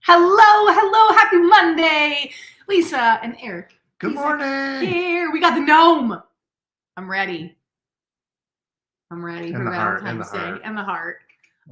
Hello, happy Monday. Lisa and Eric. Good morning. Here, we got the gnome. I'm ready for And the heart, and Valentine's the Day heart. and the heart.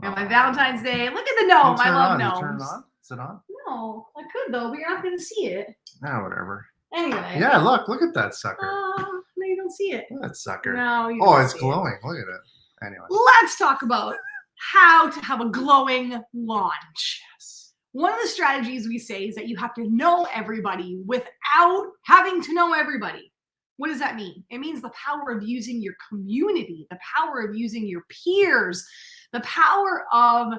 And my Aw. Valentine's Day. Look at the gnome. I love You gnomes. turn it on? Is it on? No, I could though, but you're not going to see it. No, whatever. Anyway. Yeah, look at that sucker. No, you don't see it. Look at that sucker. No, you Oh, don't it's see glowing. Look at it. Anyway. Let's talk about how to have a glowing launch. Yes. One of the strategies we say is that you have to know everybody without having to know everybody. What does that mean? It means the power of using your community, the power of using your peers, the power of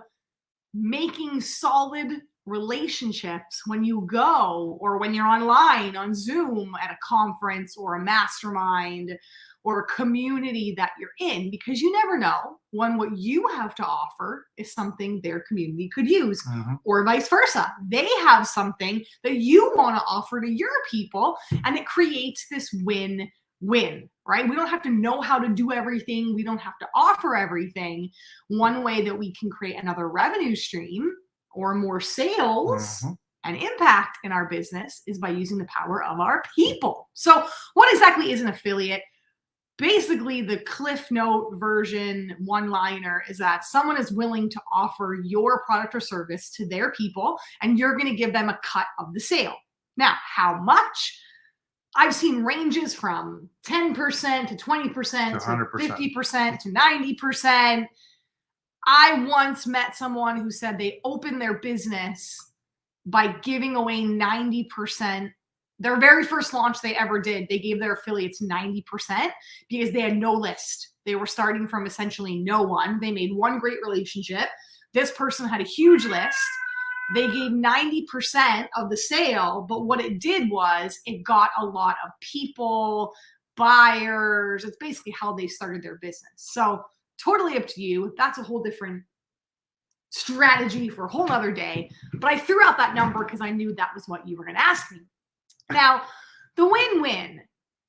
making solid relationships when you go or when you're online on Zoom at a conference or a mastermind or a community that you're in, because you never know when what you have to offer is something their community could use, or vice versa. They have something that you want to offer to your people, and it creates this win-win, right? We don't have to know how to do everything. We don't have to offer everything. One way that we can create another revenue stream or more sales and impact in our business is by using the power of our people. So what exactly is an affiliate? Basically, the Cliff Note version one-liner is that someone is willing to offer your product or service to their people, and you're going to give them a cut of the sale. Now, how much? I've seen ranges from 10% to 20% to 50% to 90%. I once met someone who said they opened their business by giving away 90%. Their very first launch they ever did, they gave their affiliates 90% because they had no list. They were starting from essentially no one. They made one great relationship. This person had a huge list. They gave 90% of the sale, but what it did was it got a lot of people, buyers. It's basically how they started their business. So totally up to you. That's a whole different strategy for a whole other day. But I threw out that number because I knew that was what you were going to ask me. Now, the win-win,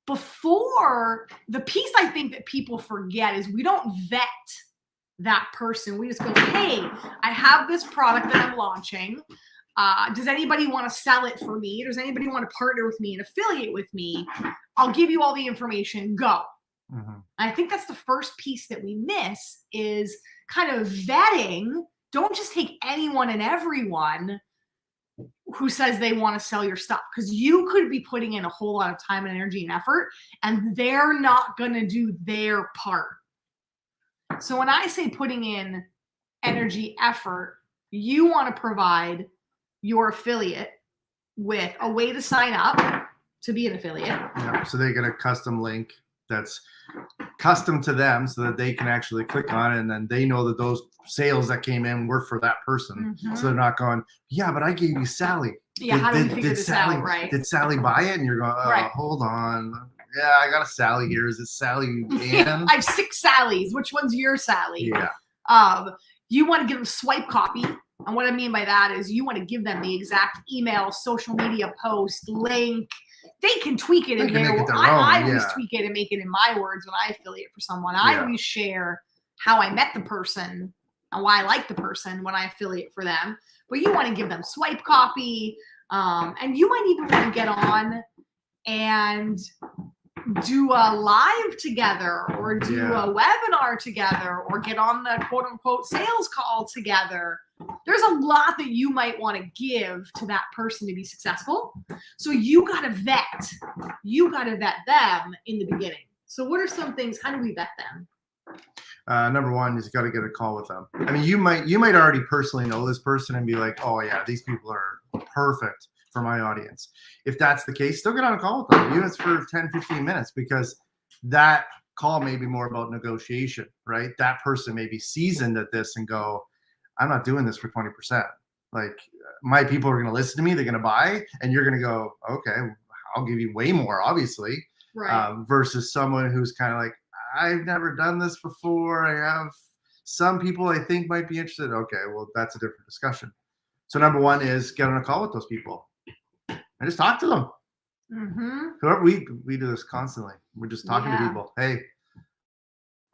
before the piece I think that people forget is we don't vet that person. We just go, hey, I have this product that I'm launching. Does anybody want to sell it for me? Does anybody want to partner with me and affiliate with me? I'll give you all the information. Go. I think that's the first piece that we miss is kind of vetting. Don't just take anyone and everyone who says they want to sell your stuff, because you could be putting in a whole lot of time and energy and effort and they're not going to do their part. So when I say putting in energy, effort, you want to provide your affiliate with a way to sign up to be an affiliate. Yeah, so they get a custom link that's custom to them so that they can actually click on it, and then they know that those sales that came in were for that person. So they're not going, yeah, but I gave you Sally. Yeah, how do we figure this out, right? Did Sally buy it? And you're going, oh, hold on. Yeah, I got a Sally here. Is it Sally Ann? I have 6 Sallys. Which one's your Sally? Yeah. You want to give them swipe copy. And what I mean by that is you want to give them the exact email, social media post, link. They can tweak it in their own. I always tweak it and make it in my words when I affiliate for someone. I always share how I met the person and why I like the person when I affiliate for them. But you want to give them swipe copy. And you might even want to get on and do a live together or do a webinar together or get on the quote unquote sales call together. There's a lot that you might want to give to that person to be successful. So you got to vet. You got to vet them in the beginning. So what are some things? How do we vet them? Number one is you got to get a call with them. I mean, you might already personally know this person and be like, oh yeah, these people are perfect for my audience. If that's the case, still get on a call with them. Even if it's for 10, 15 minutes, because that call may be more about negotiation, right? That person may be seasoned at this and go, I'm not doing this for 20%. Like, my people are going to listen to me. They're going to buy, and you're going to go, okay, I'll give you way more, obviously. Right. Versus someone who's kind of like, I've never done this before. I have some people I think might be interested. Okay, well, that's a different discussion. So number one is get on a call with those people and just talk to them. We do this constantly. We're just talking to people. Hey,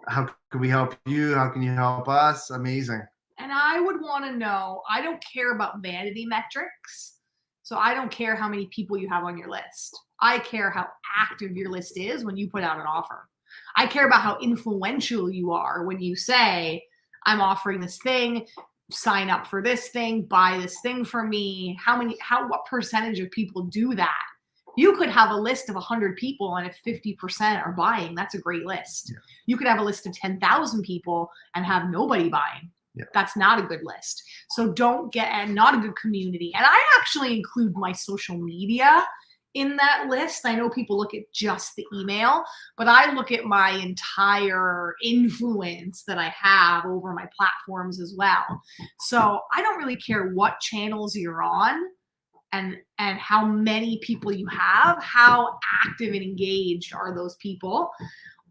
how can we help you? How can you help us? Amazing. And I would want to know, I don't care about vanity metrics. So I don't care how many people you have on your list. I care how active your list is when you put out an offer. I care about how influential you are when you say, I'm offering this thing, sign up for this thing, buy this thing from me. What percentage of people do that? You could have a list of 100 people, and if 50% are buying, that's a great list. Yeah. You could have a list of 10,000 people and have nobody buying. Yeah. That's not a good list. So not a good community. And I actually include my social media in that list. I know people look at just the email, but I look at my entire influence that I have over my platforms as well. So I don't really care what channels you're on and how many people you have, how active and engaged are those people.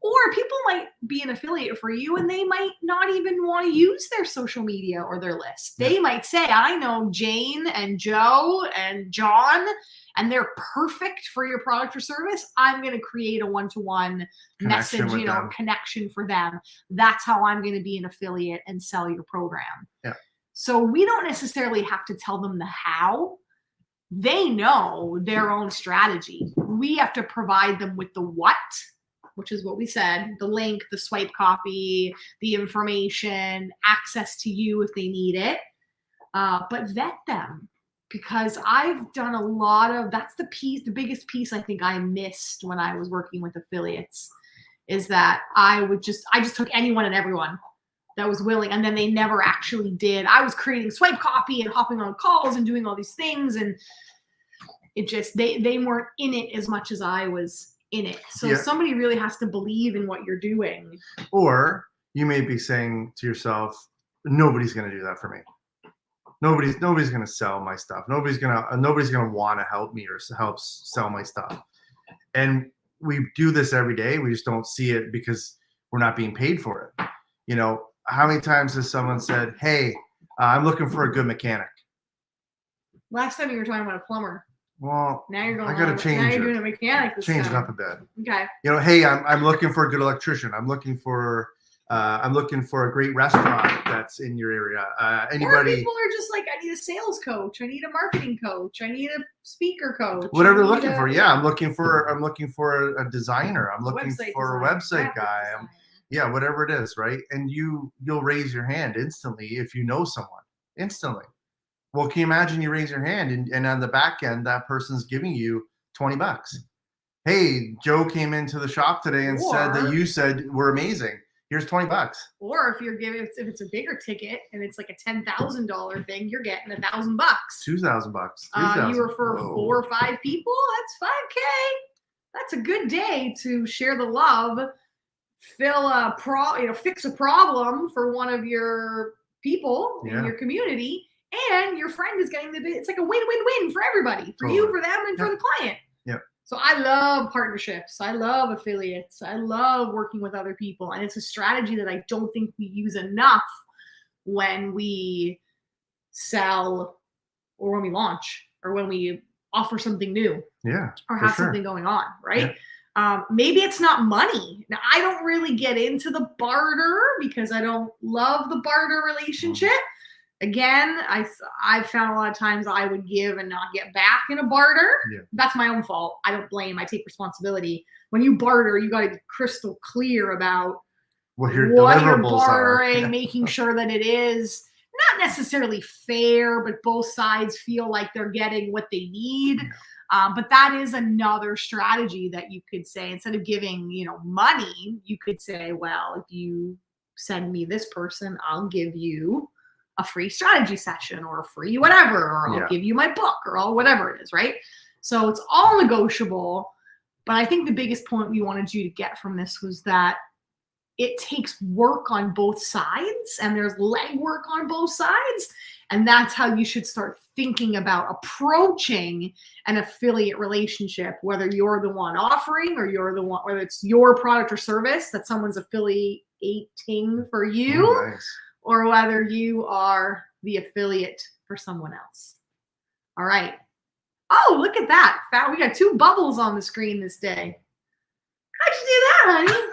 Or people might be an affiliate for you and they might not even want to use their social media or their list. They might say, I know Jane and Joe and John, and they're perfect for your product or service. I'm going to create a one-to-one message, connection for them. That's how I'm going to be an affiliate and sell your program. Yeah. So we don't necessarily have to tell them the how. They know their own strategy. We have to provide them with the what, which is what we said, the link, the swipe copy, the information, access to you if they need it. But vet them, because I've done a lot of, that's the biggest piece I think I missed when I was working with affiliates, is that I just took anyone and everyone that was willing, and then they never actually did. I was creating swipe copy and hopping on calls and doing all these things, and it just, they weren't in it as much as I was in it. So somebody really has to believe in what you're doing. Or you may be saying to yourself, nobody's going to do that for me. Nobody's going to sell my stuff. Nobody's going to want to help me or help sell my stuff. And we do this every day. We just don't see it because we're not being paid for it. You know, how many times has someone said, hey, I'm looking for a good mechanic? Last time you were talking about a plumber. Well, now you're going. I gotta change now it. You're doing a mechanic. Change it up a bit. Okay. You know, hey, I'm looking for a good electrician. I'm looking for a great restaurant that's in your area. Anybody? Or people are just like, I need a sales coach. I need a marketing coach. I need a speaker coach. Whatever they're looking for. Yeah, I'm looking for a designer. I'm looking for a website guy. Whatever it is, right? And you'll raise your hand instantly if you know someone. Instantly. Well, can you imagine you raise your hand and on the back end, that person's giving you $20. Hey, Joe came into the shop today and said that you said we're amazing. Here's $20. Or if it's a bigger ticket and it's like a $10,000 thing, you're getting $1,000. $2,000. $3,000. You were for 4 or 5 people. That's $5K. That's a good day to share the love, fix a problem for one of your people in your community. And your friend is getting it's like a win-win-win for everybody, for you, for them, and for the client. Yeah. So I love partnerships. I love affiliates. I love working with other people. And it's a strategy that I don't think we use enough when we sell or when we launch or when we offer something new. Yeah. Or have something going on, right? Yeah. Maybe it's not money. Now, I don't really get into the barter because I don't love the barter relationship. Again, I've found a lot of times I would give and not get back in a barter. Yeah. That's my own fault. I don't blame. I take responsibility. When you barter, you got to be crystal clear about what your deliverables bartering, are. making sure that it is not necessarily fair, but both sides feel like they're getting what they need. But that is another strategy that you could say, instead of giving, money, you could say, well, if you send me this person, I'll give you a free strategy session or a free whatever, or I'll give you my book or all whatever it is, right? So it's all negotiable. But I think the biggest point we wanted you to get from this was that it takes work on both sides and there's legwork on both sides. And that's how you should start thinking about approaching an affiliate relationship, whether you're the one offering or whether it's your product or service that someone's affiliating for you. Oh, nice. Or whether you are the affiliate for someone else. All right. Oh, look at that. We got 2 bubbles on the screen this day. How'd you do that, honey?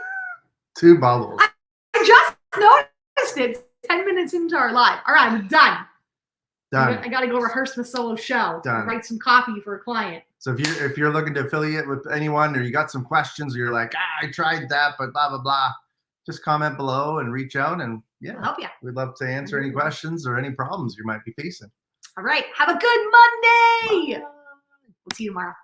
2 bubbles. I just noticed it. 10 minutes into our live. All right, I'm done. Done. I got to go rehearse my solo show. Done. Write some copy for a client. So if you're looking to affiliate with anyone, or you got some questions, or you're like, I tried that, but blah blah blah, just comment below and reach out, and I'll help you. we'd love to answer any questions or any problems you might be facing. All right. Have a good Monday. Bye. We'll see you tomorrow.